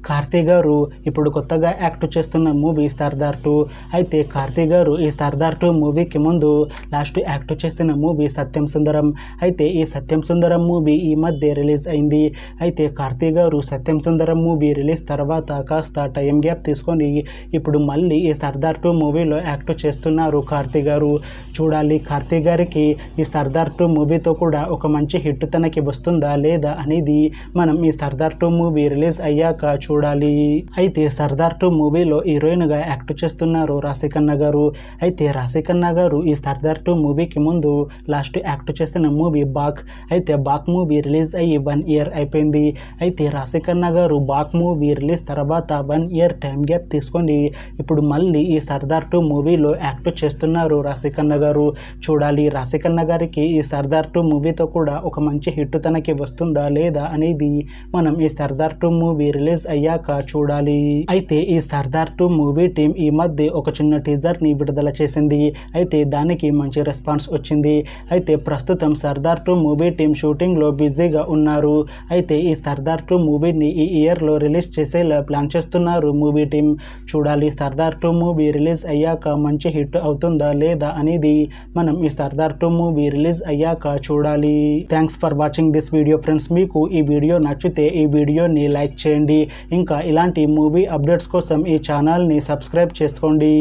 కార్తీ గారు ఇప్పుడు కొత్తగా యాక్ట్ చేస్తున్న మూవీ సర్దార్ 2. అయితే కార్తీ గారు ఈ సర్దార్ 2 మూవీకి ముందు లాస్ట్ యాక్ట్ చేసిన మూవీ సత్యం సుందరం. అయితే ఈ సత్యం సుందరం మూవీ ఈ మధ్య రిలీజ్ అయింది. అయితే కార్తీ గారు సత్యం సుందరం మూవీ రిలీజ్ తర్వాత కాస్త టైం గ్యాప్ తీసుకొని ఇప్పుడు మళ్ళీ ఈ సర్దార్ 2 మూవీలో యాక్ట్ చేస్తున్నారు కార్తీ గారు. చూడాలి కార్తీ గారికి ఈ సర్దార్ 2 మూవీతో కూడా ఒక మంచి హిట్ తనకి వస్తుందా లేదా అనేది మనం ఈ సర్దార్ 2 మూవీ రిలీజ్ అయ్యాక చూడాలి. అయితే సర్దార్ 2 మూవీలో హీరోయిన్గా యాక్ట్ చేస్తున్నారు రాశిఖన్నా గారు. అయితే రాశిఖన్నా గారు ఈ సర్దార్ 2 మూవీకి ముందు లాస్ట్ యాక్ట్ చేసిన మూవీ బాక్. అయితే బాక్ మూవీ రిలీజ్ అయ్యి 1 ఇయర్ అయిపోయింది. అయితే రాశిఖన్నా గారు బాక్ మూవీ రిలీజ్ తర్వాత 1 ఇయర్ టైం గ్యాప్ తీసుకొని ఇప్పుడు మళ్ళీ ఈ సర్దార్ 2 మూవీలో యాక్ట్ చేస్తున్నారు రాశిఖన్నా గారు. చూడాలి రాశిఖన్నా గారికి ఈ సర్దార్ 2 మూవీతో కూడా ఒక మంచి హిట్ తనకి వస్తుందా లేదా అనేది మనం ఈ సర్దార్ 2 మూవీ రిలీజ్ అయ్యాక చూడాలి. అయితే ఈ సర్దార్ 2 మూవీ టీం ఈ మధ్య ఒక చిన్న టీజర్ ని విడుదల చేసింది. అయితే దానికి మంచి రెస్పాన్స్ వచ్చింది. అయితే ప్రస్తుతం సర్దార్ 2 మూవీ టీం షూటింగ్ లో బిజీగా ఉన్నారు. అయితే ఈ సర్దార్ 2 మూవీని ఈ ఇయర్ లో రిలీజ్ చేసేలా ప్లాన్ చేస్తున్నారు మూవీ టీం. చూడాలి సర్దార్ 2 మూవీ రిలీజ్ అయ్యాక మంచి హిట్ అవుతుందా లేదా అనేది మనం ఈ సర్దార్ 2 మూవీ రిలీజ్ అయ్యాక చూడాలి. Thanks for watching this video friends. మీకు ఈ వీడియో నచ్చితే ఈ వీడియోని లైక్ చేయండి. ఇంకా ఇలాంటి మూవీ అప్డేట్స్ కోసం ఈ ఛానల్ని సబ్స్క్రైబ్ చేసుకోండి.